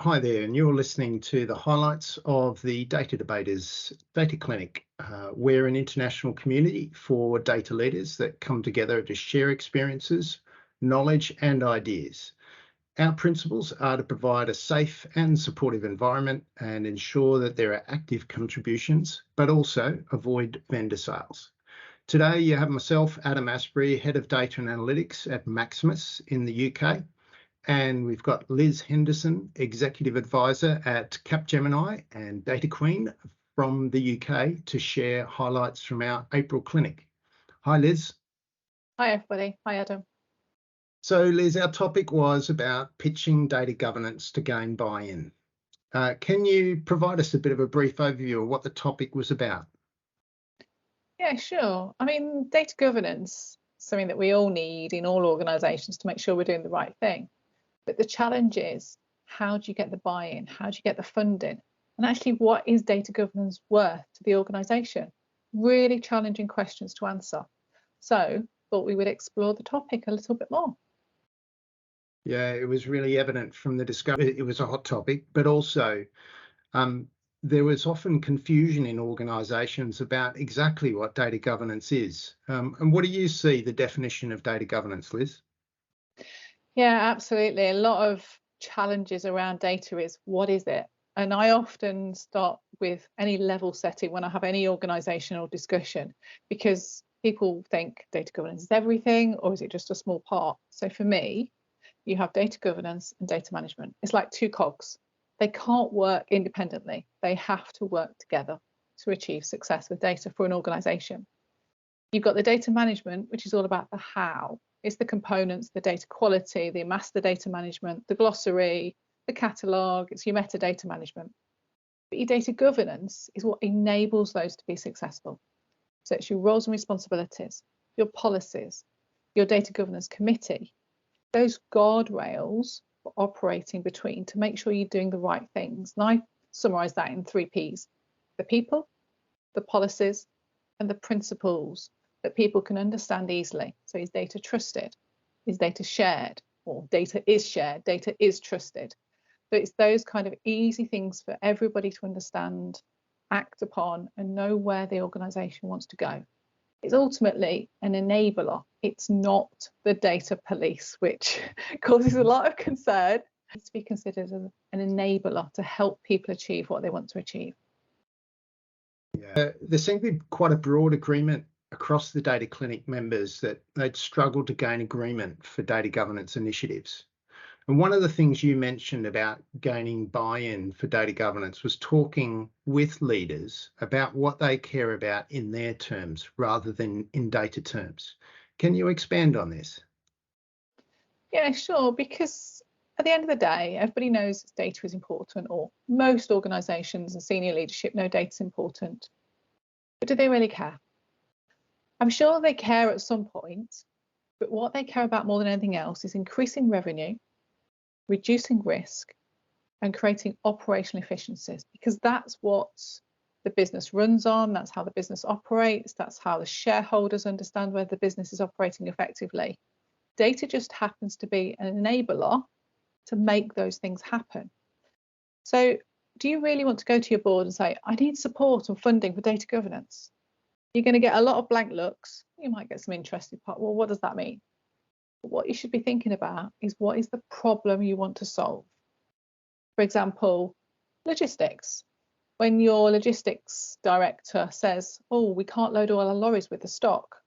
Hi there, and you're listening to the highlights of the Data Debaters Data Clinic. We're an international community for data leaders that come together to share experiences, knowledge, and ideas. Our principles are to provide a safe and supportive environment and ensure that there are active contributions, but also avoid vendor sales. Today, you have myself, Adam Asprey, Head of Data and Analytics at Maximus in the UK. And we've got Liz Henderson, Executive Advisor at Capgemini and Data Queen from the UK to share highlights from our April clinic. Hi, Liz. Hi, everybody. Hi, Adam. So, Liz, our topic was about pitching data governance to gain buy-in. Can you provide us a bit of a brief overview of what the topic was about? Yeah, sure. I mean, data governance is something that we all need in all organisations to make sure we're doing the right thing. But the challenge is, how do you get the buy-in? How do you get the funding? And actually, what is data governance worth to the organisation? Really challenging questions to answer. So, thought we would explore the topic a little bit more. Yeah, it was really evident from the discussion. It was a hot topic, but also there was often confusion in organisations about exactly what data governance is. And what do you see the definition of data governance, Liz? Yeah, absolutely. A lot of challenges around data is, what is it? And I often start with any level setting when I have any organisational discussion, because people think data governance is everything, or is it just a small part? So for me, you have data governance and data management. It's like two cogs. They can't work independently. They have to work together to achieve success with data for an organisation. You've got the data management, which is all about the how. It's the components, the data quality, the master data management, the glossary, the catalogue, it's your metadata management. But your data governance is what enables those to be successful. So it's your roles and responsibilities, your policies, your data governance committee, those guardrails for operating between to make sure you're doing the right things. And I summarise that in 3 Ps: the people, the policies, and the principles that people can understand easily. So is data trusted? Is data shared? Or data is shared, data is trusted. So it's those kind of easy things for everybody to understand, act upon, and know where the organisation wants to go. It's ultimately an enabler. It's not the data police, which causes a lot of concern. It needs to be considered as an enabler to help people achieve what they want to achieve. Yeah, there seemed to be quite a broad agreement across the Data Clinic members that they'd struggled to gain agreement for data governance initiatives. And one of the things you mentioned about gaining buy-in for data governance was talking with leaders about what they care about in their terms rather than in data terms. Can you expand on this? Yeah, sure, because at the end of the day, everybody knows data is important, or most organisations and senior leadership know data is important. But do they really care? I'm sure they care at some point, but what they care about more than anything else is increasing revenue, reducing risk, and creating operational efficiencies, because that's what the business runs on, that's how the business operates, that's how the shareholders understand whether the business is operating effectively. Data just happens to be an enabler to make those things happen. So do you really want to go to your board and say, I need support and funding for data governance? You're going to get a lot of blank looks. You might get some interested part. Well, what does that mean? But what you should be thinking about is, what is the problem you want to solve? For example, logistics. When your logistics director says, oh, we can't load all our lorries with the stock.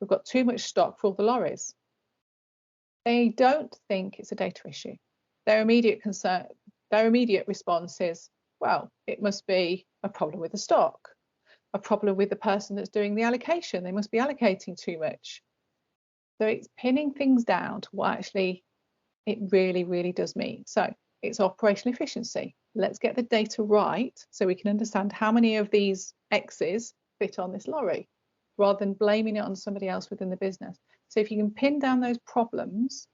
We've got too much stock for all the lorries. They don't think it's a data issue. Their immediate response is, well, it must be a problem with the stock, a problem with the person that's doing the allocation. They must be allocating too much. So it's pinning things down to what actually it really, really does mean. So it's operational efficiency. Let's get the data right so we can understand how many of these X's fit on this lorry, rather than blaming it on somebody else within the business. So if you can pin down those problems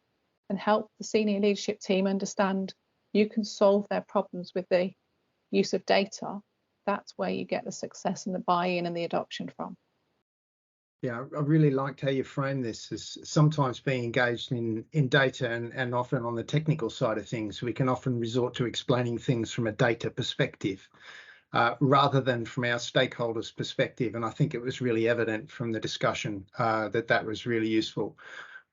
and help the senior leadership team understand you can solve their problems with the use of data, that's where you get the success and the buy-in and the adoption from. Yeah, I really liked how you frame this as sometimes being engaged in data and often on the technical side of things. We can often resort to explaining things from a data perspective rather than from our stakeholders' perspective. And I think it was really evident from the discussion that was really useful.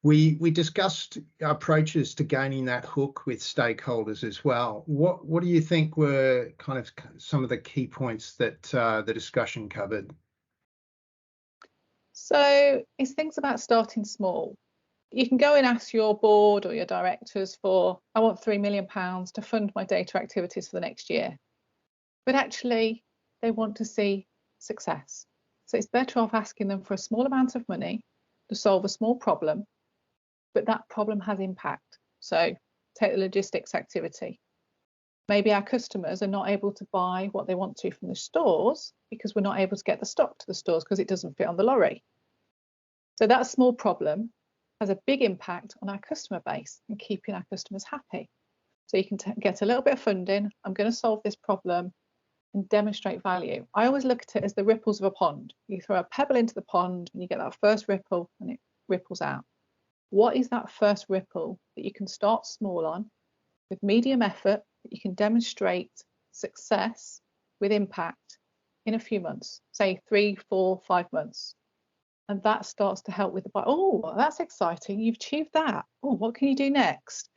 We discussed approaches to gaining that hook with stakeholders as well. What do you think were kind of some of the key points that the discussion covered? So it's things about starting small. You can go and ask your board or your directors for, I want £3 million to fund my data activities for the next year. But actually, they want to see success. So it's better off asking them for a small amount of money to solve a small problem, but that problem has impact. So take the logistics activity. Maybe our customers are not able to buy what they want to from the stores because we're not able to get the stock to the stores because it doesn't fit on the lorry. So that small problem has a big impact on our customer base and keeping our customers happy. So you can get a little bit of funding. I'm going to solve this problem and demonstrate value. I always look at it as the ripples of a pond. You throw a pebble into the pond and you get that first ripple and it ripples out. What is that first ripple that you can start small on with medium effort, that you can demonstrate success with impact in a few months, say 3, 4, 5 months. And that starts to help with the, oh, that's exciting. You've achieved that. Oh, what can you do next?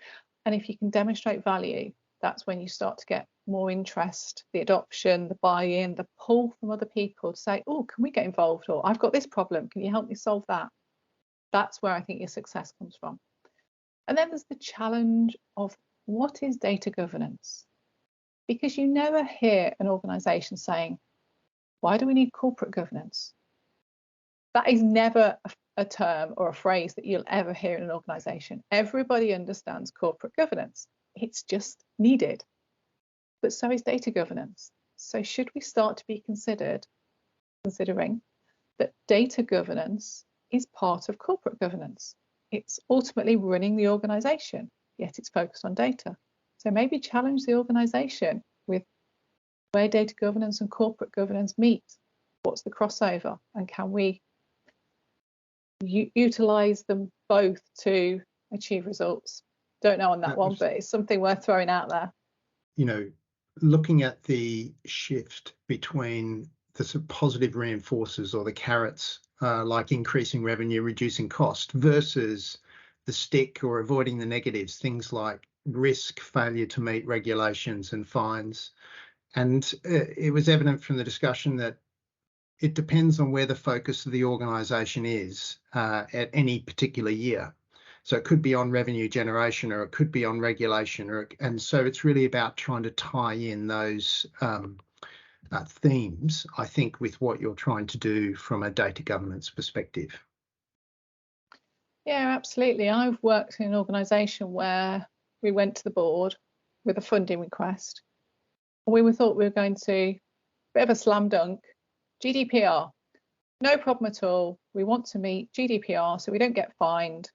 And if you can demonstrate value, that's when you start to get more interest, the adoption, the buy-in, the pull from other people to say, oh, can we get involved? Or I've got this problem. Can you help me solve that? That's where I think your success comes from. And then there's the challenge of what is data governance? Because you never hear an organization saying, why do we need corporate governance? That is never a term or a phrase that you'll ever hear in an organization. Everybody understands corporate governance. It's just needed. But so is data governance. So should we start to be considering that data governance is part of corporate governance? It's ultimately running the organization, yet it's focused on data. So maybe challenge the organization with where data governance and corporate governance meet. What's the crossover? And can we utilize them both to achieve results? Don't know on that one, but it's something worth throwing out there. You know, looking at the shift between the sort of positive reinforcers or the carrots, like increasing revenue, reducing cost, versus the stick or avoiding the negatives, things like risk, failure to meet regulations and fines. And it was evident from the discussion that it depends on where the focus of the organisation is at any particular year. So it could be on revenue generation or it could be on regulation. And so it's really about trying to tie in those themes, I think, with what you're trying to do from a data governance perspective. Yeah, absolutely. I've worked in an organisation where we went to the board with a funding request. We thought we were going to, bit of a slam dunk, GDPR, no problem at all. We want to meet GDPR so we don't get fined.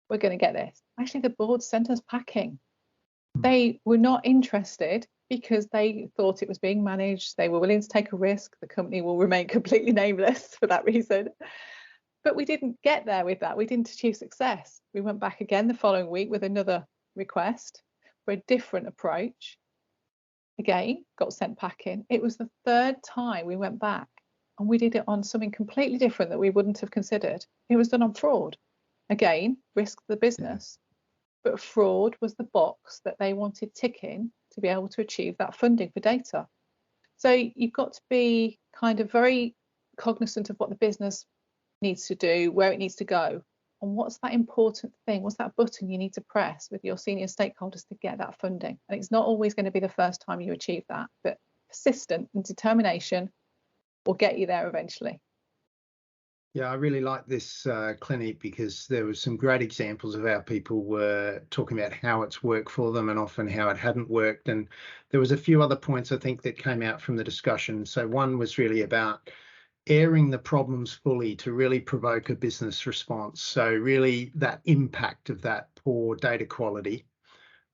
We're going to get this. Actually, the board sent us packing. They were not interested because they thought it was being managed. They were willing to take a risk. The company will remain completely nameless for that reason. But we didn't get there with that. We didn't achieve success. We went back again the following week with another request for a different approach. Again, got sent packing. It was the third time we went back and we did it on something completely different that we wouldn't have considered. It was done on fraud. Again, risk the business. Yeah. But fraud was the box that they wanted ticking to be able to achieve that funding for data. So you've got to be kind of very cognizant of what the business needs to do, where it needs to go, and what's that important thing, what's that button you need to press with your senior stakeholders to get that funding. And it's not always going to be the first time you achieve that, but persistent and determination will get you there eventually. Yeah, I really like this clinic because there were some great examples of how people were talking about how it's worked for them and often how it hadn't worked. And there was a few other points I think that came out from the discussion. So one was really about airing the problems fully to really provoke a business response. So really that impact of that poor data quality.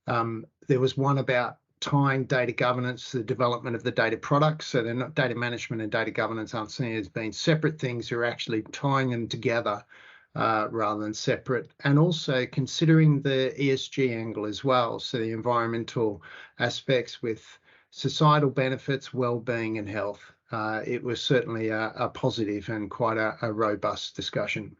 There was one about tying data governance to the development of the data products. So they're not, data management and data governance aren't seen as being separate things, you're actually tying them together rather than separate. And also considering the ESG angle as well, so the environmental aspects with societal benefits, well-being and health. It was certainly a positive and quite a robust discussion.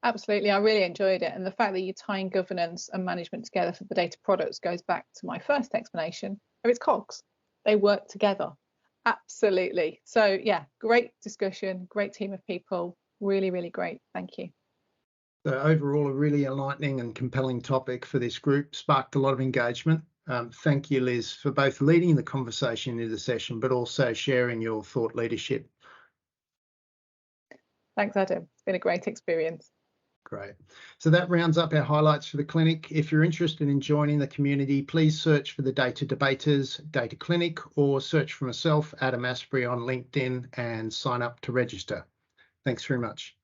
Absolutely, I really enjoyed it. And the fact that you're tying governance and management together for the data products goes back to my first explanation of its cogs. They work together. Absolutely. So yeah, great discussion, great team of people. Really, really great. Thank you. So overall, a really enlightening and compelling topic for this group, sparked a lot of engagement. Thank you, Liz, for both leading the conversation in the session, but also sharing your thought leadership. Thanks, Adam. It's been a great experience. Great. So that rounds up our highlights for the clinic. If you're interested in joining the community, please search for the Data Debaters Data Clinic or search for myself, Adam Asprey, on LinkedIn and sign up to register. Thanks very much.